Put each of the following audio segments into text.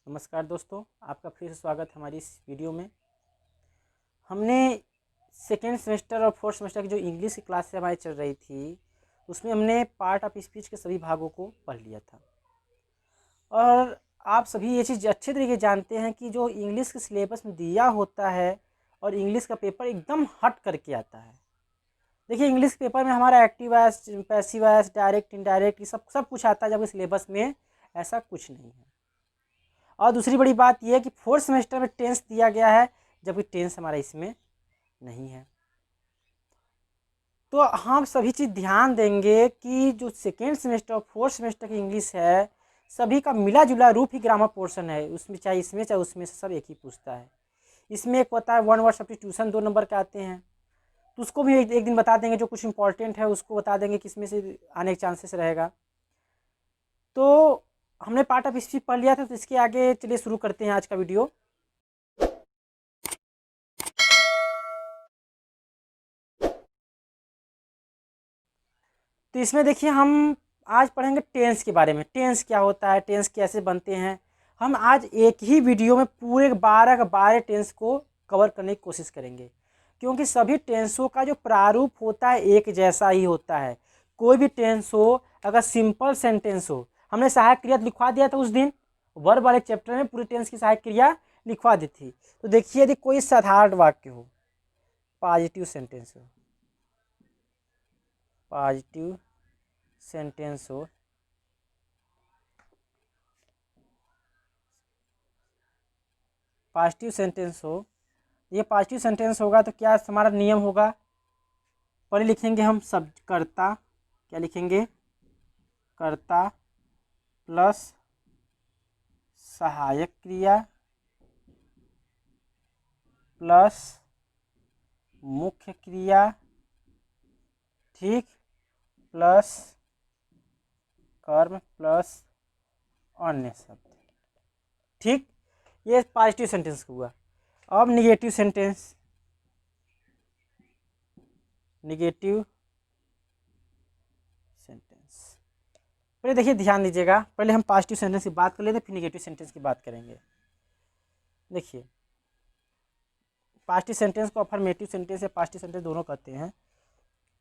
नमस्कार दोस्तों, आपका फिर से स्वागत है हमारी इस वीडियो में। हमने सेकेंड सेमेस्टर और फोर्थ सेमेस्टर की जो इंग्लिश की क्लास से हमारी चल रही थी, उसमें हमने पार्ट ऑफ स्पीच के सभी भागों को पढ़ लिया था। और आप सभी ये चीज़ अच्छे तरीके जानते हैं कि जो इंग्लिश के सिलेबस में दिया होता है और इंग्लिश का पेपर एकदम हट करके आता है। देखिए, इंग्लिश पेपर में हमारा active voice, passive voice, direct, indirect, ये सब कुछ आता है, जबकि सिलेबस में ऐसा कुछ नहीं है। और दूसरी बड़ी बात यह है कि फोर्थ सेमेस्टर में टेंस दिया गया है, जबकि टेंस हमारा इसमें नहीं है। तो हम सभी चीज़ ध्यान देंगे कि जो सेकेंड सेमेस्टर और फोर्थ सेमेस्टर की इंग्लिश है, सभी का मिला जुला रूप ही ग्रामर पोर्शन है। उसमें चाहे इसमें चाहे उसमें से सब एक ही पूछता है। इसमें एक होता है वन वर्ड सब्स्टिट्यूशन, 2 नंबर के आते हैं, तो उसको भी एक दिन बता देंगे। जो कुछ इंपॉर्टेंट है उसको बता देंगे कि इसमें से आने के चांसेस रहेगा। तो हमने पार्ट ऑफ स्पीच पढ़ लिया था, तो इसके आगे चलिए शुरू करते हैं आज का वीडियो। तो इसमें देखिए, हम आज पढ़ेंगे टेंस के बारे में। टेंस क्या होता है, टेंस कैसे बनते हैं। हम आज एक ही वीडियो में पूरे 12 के 12 टेंस को कवर करने की कोशिश करेंगे, क्योंकि सभी टेंसों का जो प्रारूप होता है एक जैसा ही होता है। कोई भी टेंस हो, अगर सिंपल सेंटेंस हो, हमने सहायक क्रिया लिखवा दिया था उस दिन, वर्ब वाले चैप्टर में पूरे टेंस की सहायक क्रिया लिखवा दी थी। तो देखिए, यदि कोई साधारण वाक्य हो, पॉजिटिव सेंटेंस हो, पॉजिटिव सेंटेंस हो, पॉजिटिव सेंटेंस हो, ये पॉजिटिव सेंटेंस होगा तो क्या हमारा नियम होगा, पहले लिखेंगे हम सब कर्ता। क्या लिखेंगे? कर्ता प्लस सहायक क्रिया प्लस मुख्य क्रिया, ठीक, प्लस कर्म प्लस अन्य शब्द, ठीक। ये पॉजिटिव सेंटेंस हुआ। अब निगेटिव सेंटेंस, निगेटिव सेंटेंस। पहले देखिए, ध्यान दीजिएगा, पहले हम पॉजिटिव सेंटेंस की बात कर लेते हैं, फिर निगेटिव सेंटेंस की बात करेंगे। देखिए, पॉजिटिव सेंटेंस को अफर्मेटिव सेंटेंस या पॉजिटिव सेंटेंस दोनों कहते हैं,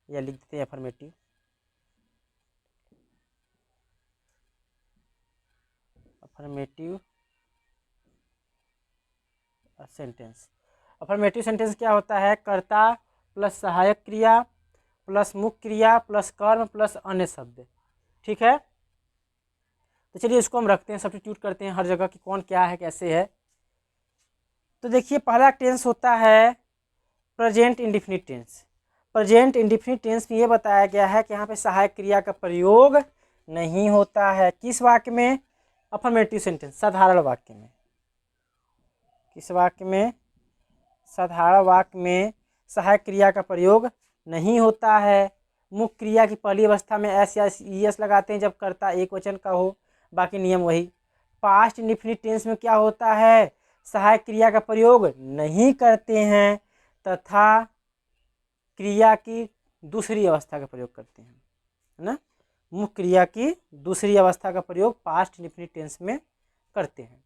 या लिख देते हैं affirmative. Affirmative sentence. Affirmative sentence क्या होता है? कर्ता प्लस सहायक क्रिया प्लस मुख्य क्रिया प्लस कर्म प्लस अन्य शब्द, ठीक है। तो चलिए इसको हम रखते हैं, सब्स्टिट्यूट करते हैं हर जगह कि कौन क्या है, कैसे है। तो देखिए, पहला टेंस होता है present indefinite tense. Present indefinite tense में ये बताया गया है कि यहाँ पे सहायक क्रिया का प्रयोग नहीं होता है। किस वाक्य में? अफर्मेटिव सेंटेंस, साधारण वाक्य में। किस वाक्य में? साधारण वाक्य में सहायक क्रिया का प्रयोग नहीं होता है। मुख्य क्रिया की पहली अवस्था में एस या ईएस लगाते हैं जब कर्ता एक वचन का हो, बाकी नियम वही। पास्ट इंडेफिनिट टेंस में क्या होता है? सहायक क्रिया का प्रयोग नहीं करते हैं तथा क्रिया की दूसरी अवस्था का प्रयोग करते हैं, है ना। मुख्य क्रिया की दूसरी अवस्था का प्रयोग पास्ट इंडेफिनिट टेंस में करते हैं।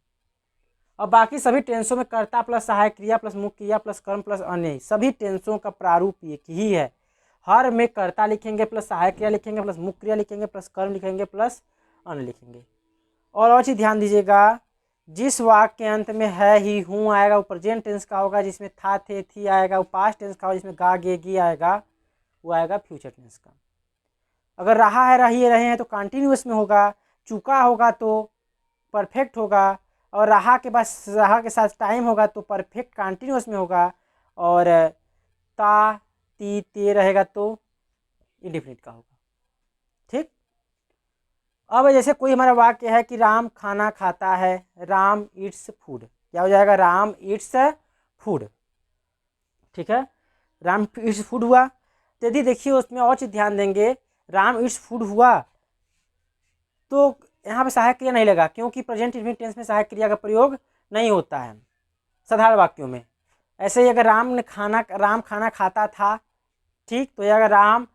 और बाकी सभी टेंसों में कर्ता प्लस सहायक क्रिया प्लस मुख्य क्रिया प्लस कर्म प्लस अन्य, सभी टेंसों का प्रारूप एक ही है। हर में कर्ता लिखेंगे प्लस सहायक क्रिया लिखेंगे प्लस मुख्य क्रिया लिखेंगे प्लस कर्म लिखेंगे प्लस अन्य लिखेंगे। और चीज़ ध्यान दीजिएगा, जिस वाक्य के अंत में है ही हूँ आएगा वो प्रेजेंट टेंस का होगा, जिसमें था थे थी आएगा वो पास्ट टेंस का होगा, जिसमें गा गे गी आएगा वो आएगा फ्यूचर टेंस का। अगर रहा है रही रहे हैं तो कंटिन्यूअस में होगा, चुका होगा तो परफेक्ट होगा, और रहा के बाद रहा के साथ टाइम होगा तो परफेक्ट कंटिन्यूअस में होगा, और ता ती ते रहेगा तो इंडेफिनिट का होगा, ठीक। अब जैसे कोई हमारा वाक्य है कि राम खाना खाता है, राम ईट्स फूड, क्या हो जाएगा? राम ईट्स फूड, ठीक है। राम ईट्स फूड हुआ। तो यदि देखिए उसमें और चीज़ ध्यान देंगे, राम ईट्स फूड हुआ तो यहाँ पे सहायक क्रिया नहीं लगा, क्योंकि प्रेजेंट इंडेफिनिट टेंस में सहायक क्रिया का प्रयोग नहीं होता है साधारण वाक्यों में। ऐसे ही अगर राम खाना खाता था, ठीक, तो ये अगर Ram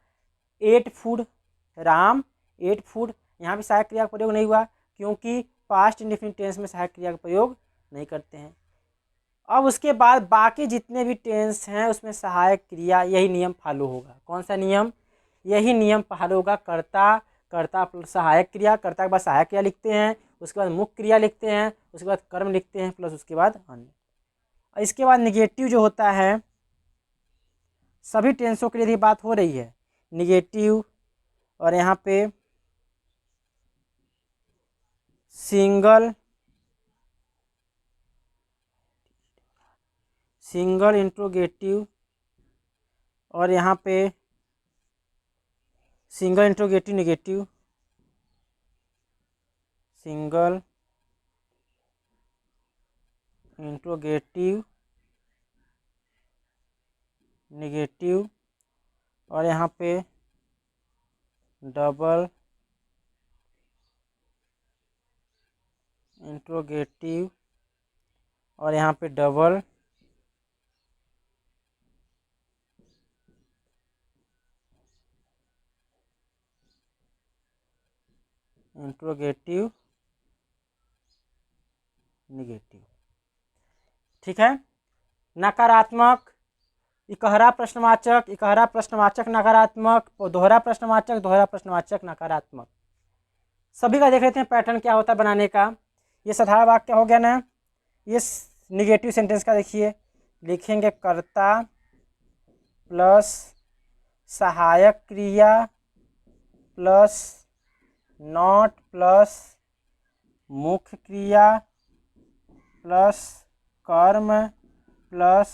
ate food, Ram ate food, यहाँ भी सहायक क्रिया का प्रयोग नहीं हुआ, क्योंकि पास्ट इंडेफिनिट टेंस में सहायक क्रिया का प्रयोग नहीं करते हैं। अब उसके बाद बाकी जितने भी टेंस हैं उसमें सहायक क्रिया यही नियम फॉलो होगा। कौन सा नियम? यही नियम फॉलो होगा। कर्ता, कर्ता प्लस सहायक क्रिया, कर्ता के बाद सहायक क्रिया लिखते हैं, उसके बाद मुख्य क्रिया लिखते हैं, उसके बाद कर्म लिखते हैं, प्लस उसके बाद अन्य। इसके बाद निगेटिव जो होता है, सभी टेंसों के लिए यदि बात हो रही है निगेटिव, और यहाँ पे सिंगल इंट्रोगेटिव, और यहाँ पे single interrogative negative, single interrogative negative, और यहाँ पे डबल इंट्रोगेटिव, और यहाँ पे डबल इंट्रोगेटिव निगेटिव। ठीक है। नकारात्मक, इकहरा प्रश्नवाचक, इकहरा प्रश्नवाचक नकारात्मक, दोहरा प्रश्नवाचक नकारात्मक। सभी का देख लेते हैं पैटर्न क्या होता है बनाने का। ये साधारण वाक्य हो गया ना। ये निगेटिव सेंटेंस का देखिए, लिखेंगे कर्ता प्लस सहायक क्रिया प्लस नॉट प्लस मुख्य क्रिया प्लस कर्म प्लस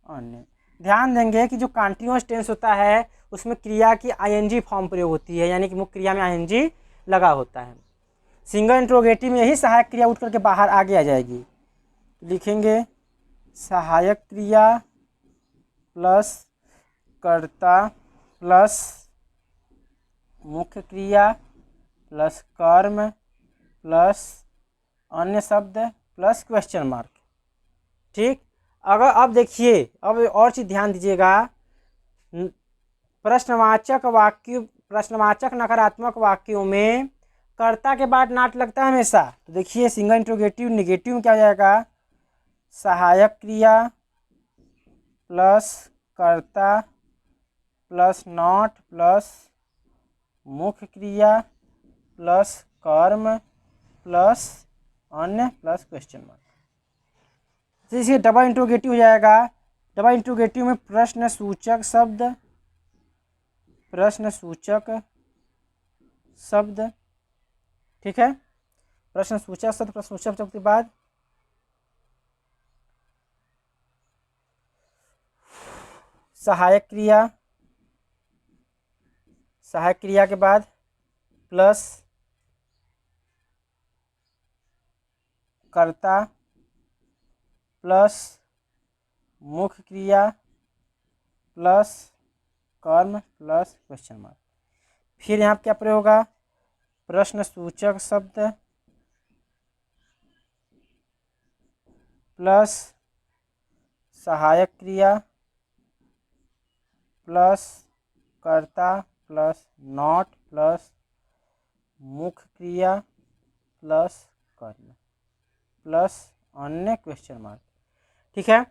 अन्य। ध्यान देंगे कि जो कंटीन्यूअस टेंस होता है उसमें क्रिया की आईएनजी फॉर्म प्रयोग होती है, यानी कि मुख्य क्रिया में आईएनजी लगा होता है। सिंगल इंट्रोगेटिव में यही सहायक क्रिया उठ करके बाहर आगे आ जाएगी। लिखेंगे सहायक क्रिया प्लस कर्ता प्लस मुख्य क्रिया प्लस कर्म प्लस अन्य शब्द प्लस क्वेश्चन मार्क। ठीक। अगर अब देखिए, अब और चीज़ ध्यान दीजिएगा, प्रश्नवाचक वाक्य, प्रश्नवाचक नकारात्मक वाक्यों में कर्ता के बाद नॉट लगता है हमेशा। तो देखिए सिंगल इंट्रोगेटिव निगेटिव में क्या हो जाएगा, सहायक क्रिया प्लस कर्ता प्लस नॉट प्लस मुख्य क्रिया प्लस कर्म प्लस अन्य प्लस क्वेश्चन मार्क। जैसे डबल इंट्रोगेटिव हो जाएगा। डबल इंट्रोगेटिव में प्रश्न सूचक शब्द, प्रश्न सूचक शब्द। ठीक है। प्रश्न सूचक शब्द, प्रश्न सूचक शब्द के बाद सहायक क्रिया, सहायक क्रिया के बाद प्लस कर्ता प्लस मुख्य क्रिया प्लस कर्म प्लस क्वेश्चन मार्क। फिर यहाँ क्या प्रयोग होगा, प्रश्न सूचक शब्द प्लस सहायक क्रिया प्लस कर्ता प्लस नॉट प्लस मुख्य क्रिया प्लस कर्म प्लस अन्य क्वेश्चन मार्क। ठीक है।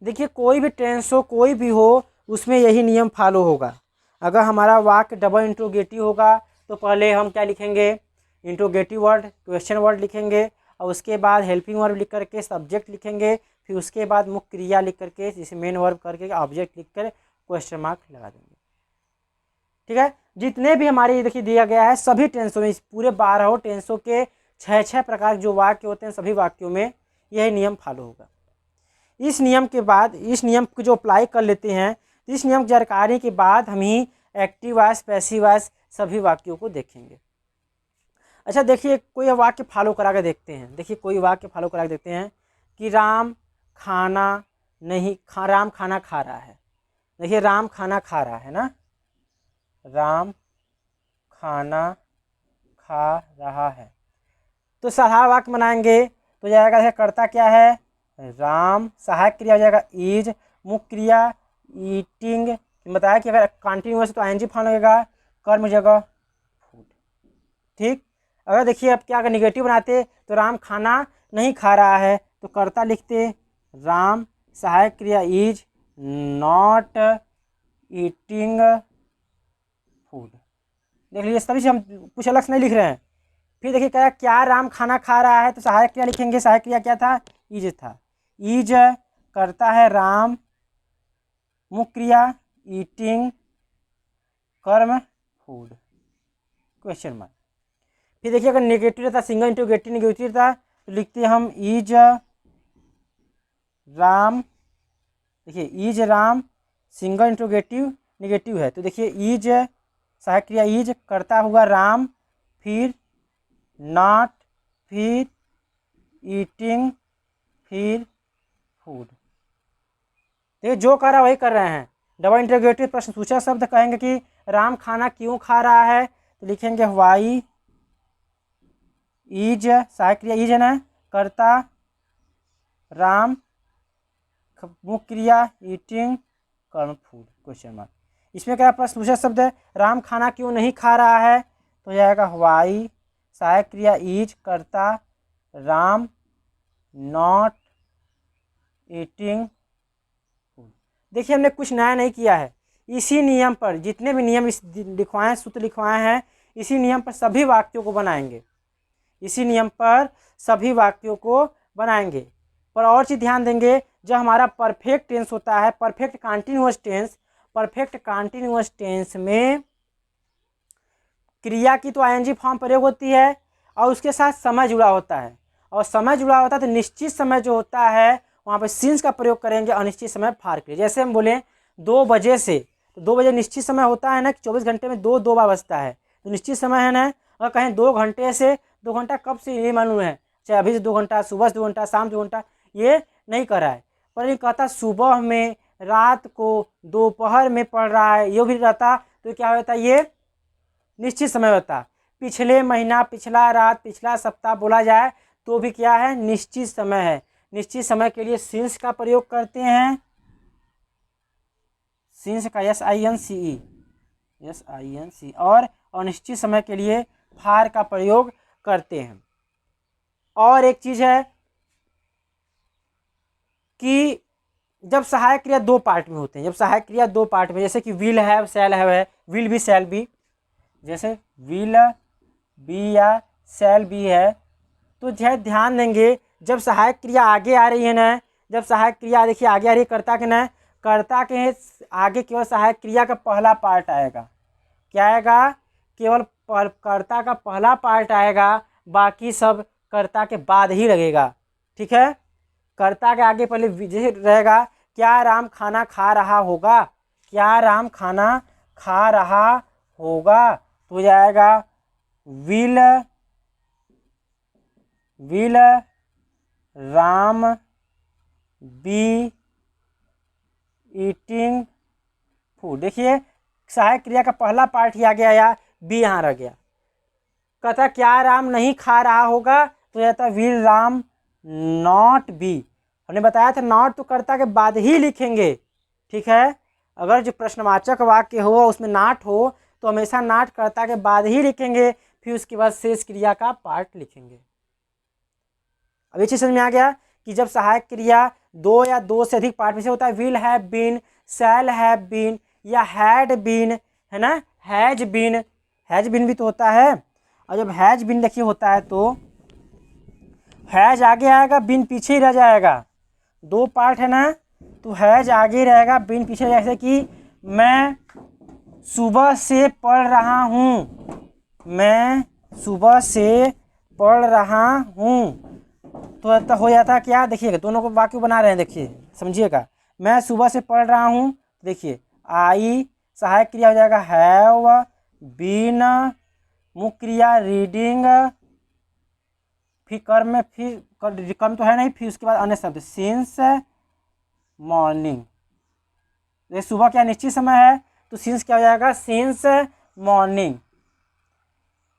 देखिए कोई भी टेंस हो, कोई भी हो, उसमें यही नियम फॉलो होगा। अगर हमारा वाक्य डबल इंट्रोगेटिव होगा तो पहले हम क्या लिखेंगे, इंट्रोगेटिव वर्ड क्वेश्चन वर्ड लिखेंगे, और उसके बाद हेल्पिंग वर्ब लिख करके सब्जेक्ट लिखेंगे, फिर उसके बाद मुख्य क्रिया लिख करके जिसे मेन वर्ब करके ऑब्जेक्ट लिख कर क्वेश्चन मार्क लगा देंगे। ठीक है। जितने भी हमारे देखिए दिया गया है सभी टेंसों में, इस पूरे 12 टेंसों के 6 प्रकार जो वाक्य होते हैं सभी वाक्यों में यही नियम फॉलो होगा। इस नियम के बाद, इस नियम को जो अप्लाई कर लेते हैं, इस नियम की जानकारी के बाद हम ही एक्टिव वॉइस पैसिव वॉइस सभी वाक्यों को देखेंगे। अच्छा देखिए कोई वाक्य फॉलो करा के देखते हैं। देखिए कोई वाक्य फॉलो करा के देखते हैं कि राम खाना नहीं खा, राम खाना खा रहा है। देखिए राम खाना खा रहा है ना, राम खाना खा रहा है। तो साधारण वाक्य बनाएंगे तो जाएगा, कर्ता क्या है, राम, सहायक क्रिया हो जाएगा इज, मुख्य क्रिया ईटिंग, बताया कि अगर कंटिन्यूअस तो आईएनजी फॉर्म लगेगा, कर्म जगह फूड। ठीक। अगर देखिए अब क्या अगर निगेटिव बनाते तो राम खाना नहीं खा रहा है, तो कर्ता लिखते राम, सहायक क्रिया इज नॉट ईटिंग फूड। देख लीजिए सभी से हम कुछ अलग से नहीं लिख रहे हैं। फिर देखिए क्या क्या राम खाना खा रहा है, तो सहायक क्रिया लिखेंगे। सहायक क्रिया क्या था, इज था। इज करता है राम, मुख्य क्रिया ईटिंग, कर्म फूड, क्वेश्चन मार्क। फिर देखिए अगर नेगेटिव रहता, सिंगल इंटरोगेटिव नेगेटिव रहता, तो लिखते हम इज राम। देखिए is Ram, single interrogative negative है, तो देखिए इज सहायक क्रिया इज, करता हुआ राम, फिर नॉट, फिर ईटिंग, फिर फूड। देखिए जो कर रहा है वही कर रहे हैं। डबल इंटरोगेटिव प्रश्न सूचक शब्द कहेंगे कि राम खाना क्यों खा रहा है, तो लिखेंगे वाई इज, सहायक क्रिया इज है ना, करता राम, मुख्य क्रिया ईटिंग, कर्म फूड, क्वेश्चन मार्क। इसमें क्या प्रश्न सूचक शब्द है, राम खाना क्यों नहीं खा रहा है, तो जाएगा वाई, सहायक क्रिया इज, करता राम, नॉट ईटिंग फूड। देखिए हमने कुछ नया नहीं किया है, इसी नियम पर जितने भी नियम इस लिखवाए सूत्र लिखवाए हैं, इसी नियम पर सभी वाक्यों को बनाएंगे, इसी नियम पर सभी वाक्यों को बनाएंगे। पर और चीज़ ध्यान देंगे, जब हमारा परफेक्ट टेंस होता है, perfect continuous tense, perfect continuous tense में क्रिया की तो आईएनजी फॉर्म प्रयोग होती है और उसके साथ समय जुड़ा होता है, और समय जुड़ा होता है तो निश्चित समय जो होता है वहाँ पर सिंस का प्रयोग करेंगे, अनिश्चित समय फार के लिए। जैसे हम बोलें 2 बजे से, तो 2 बजे निश्चित समय होता है ना कि 24 घंटे में दो बार बजता है, तो निश्चित समय है ना। अगर कहें 2 घंटे से, 2 घंटा कब से ये मालूम है, चाहे अभी से 2 घंटा, सुबह से 2 घंटा, शाम 2 घंटा, ये नहीं कर रहा है। पर ये कहता सुबह में, रात को, दोपहर में पढ़ रहा है, ये भी रहता तो क्या होता, ये निश्चित समय होता। पिछले महीना, पिछला रात, पिछला सप्ताह बोला जाए तो भी क्या है, निश्चित समय है। निश्चित समय के लिए सिंस का प्रयोग करते हैं, सिंस का SINCE, SINC, और अनिश्चित समय के लिए फार का प्रयोग करते हैं। और एक चीज है कि जब सहायक क्रिया 2 पार्ट में होते हैं, जब सहायक क्रिया 2 पार्ट में, जैसे कि विल हैव, शैल हैव है, विल भी शैल भी, जैसे विल बी या शैल बी है, तो जो है ध्यान देंगे जब सहायक क्रिया आगे आ रही है ना, जब सहायक क्रिया देखिए आगे आ रही है कर्ता के ना, कर्ता के आगे केवल सहायक क्रिया का पहला पार्ट आएगा। क्या आएगा, केवल कर्ता का पहला पार्ट आएगा, बाकी सब कर्ता के बाद ही लगेगा। ठीक है, कर्ता के आगे पहले विजय रहेगा, क्या राम खाना खा रहा होगा, क्या राम खाना खा रहा होगा, तो जाएगा will Ram be eating food. देखिए सहायक क्रिया का पहला पार्ट ही आगे आया, बी यहाँ रह गया। कहता क्या राम नहीं खा रहा होगा, तो जाता विल राम नॉट बी। हमने बताया था नॉट तो कर्ता के बाद ही लिखेंगे। ठीक है, अगर जो प्रश्नवाचक वाक्य हो उसमें नॉट हो तो हमेशा नॉट कर्ता के बाद ही लिखेंगे, फिर उसके बाद शेष क्रिया का पार्ट लिखेंगे। अब ये चीज समझ में आ गया कि जब सहायक क्रिया 2 या 2 से अधिक पार्ट में से होता है, will have been, shall have been या हैड बीन, है ना, हैज बीन भी तो होता है। और जब हैज बीन देखिए होता है तो हैज आगे आएगा, बीन पीछे ही रह जाएगा। 2 पार्ट है ना, तो हैज आगे रहेगा, बीन पीछे। जैसे कि मैं सुबह से पढ़ रहा हूँ, मैं सुबह से पढ़ रहा हूँ, तो हो जाता क्या, देखिएगा दोनों को वाक्य बना रहे हैं, देखिए समझिएगा। मैं सुबह से पढ़ रहा हूँ, देखिए आई, सहायक क्रिया हो जाएगा हैव बीन, मुख्य क्रिया रीडिंग, फिर कर्म में, फिर कर्म तो है नहीं, फिर उसके बाद अन्य शब्द सिंस मॉर्निंग। सुबह क्या निश्चित समय है, तो सिंस क्या हो जाएगा, सिंस मॉर्निंग।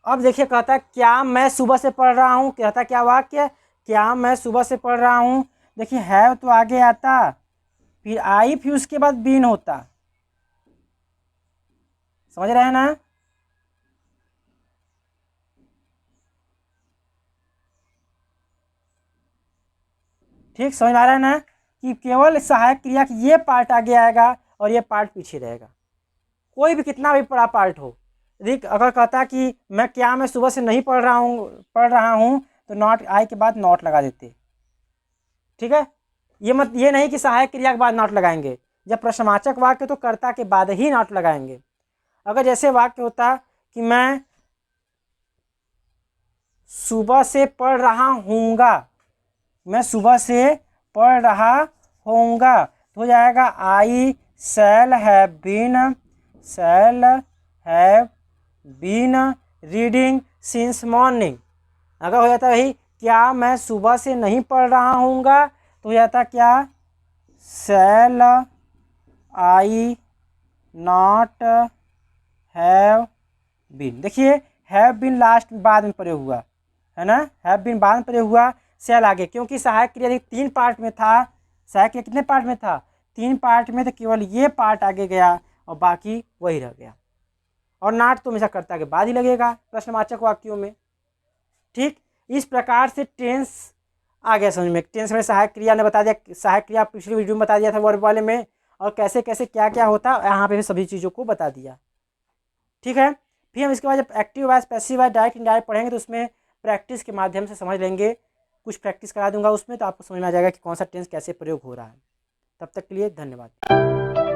अब देखिए कहता है क्या मैं सुबह से पढ़ रहा हूँ, कहता क्या वाक्य, क्या मैं सुबह से पढ़ रहा हूँ। देखिए हैव तो आगे आता, फिर आई, फिर उसके बाद बीन होता। समझ रहे हैं ना। ठीक, समझ में आ रहा है ना कि केवल सहायक क्रिया की ये पार्ट आगे आएगा और ये पार्ट पीछे रहेगा। कोई भी कितना भी बड़ा पार्ट हो, यदि अगर कहता कि मैं सुबह से नहीं पढ़ रहा हूँ तो नॉट आई के बाद नॉट लगा देते। ठीक है, ये नहीं कि सहायक क्रिया के बाद नॉट लगाएंगे। जब प्रश्नवाचक वाक्य तो कर्ता के बाद ही नॉट लगाएंगे। अगर जैसे वाक्य होता कि मैं सुबह से पढ़ रहा हूँगा, मैं सुबह से पढ़ रहा होऊंगा, तो हो जाएगा I shall have been reading since morning. अगर हो जाता भाई क्या मैं सुबह से नहीं पढ़ रहा हूँगा, तो हो जाता क्या शैल आई नॉट हैव बीन। देखिए हैव बीन लास्ट बाद में पड़े हुआ है ना, हैव बीन बाद में पड़े हुआ, शैल आगे, क्योंकि सहायक क्रिया 3 पार्ट में था। सहायक क्रिया कितने पार्ट में था? 3 पार्ट में, तो केवल ये पार्ट आगे गया और बाकी वही रह गया। और नॉट तो हमेशा कर्ता के बाद ही लगेगा प्रश्नवाचक वाक्यों में। ठीक, इस प्रकार से टेंस आ गया समझ में। टेंस में सहायक क्रिया ने बता दिया, सहायक क्रिया पिछली वीडियो में बता दिया था वर्ब वाले में, और कैसे कैसे क्या क्या होता है यहाँ पे भी सभी चीज़ों को बता दिया। ठीक है, फिर हम इसके बाद जब active voice, passive voice, direct indirect पढ़ेंगे तो उसमें प्रैक्टिस के माध्यम से समझ लेंगे। कुछ प्रैक्टिस करा दूंगा उसमें, तो आपको समझ में आ जाएगा कि कौन सा टेंस कैसे प्रयोग हो रहा है। तब तक के लिए धन्यवाद।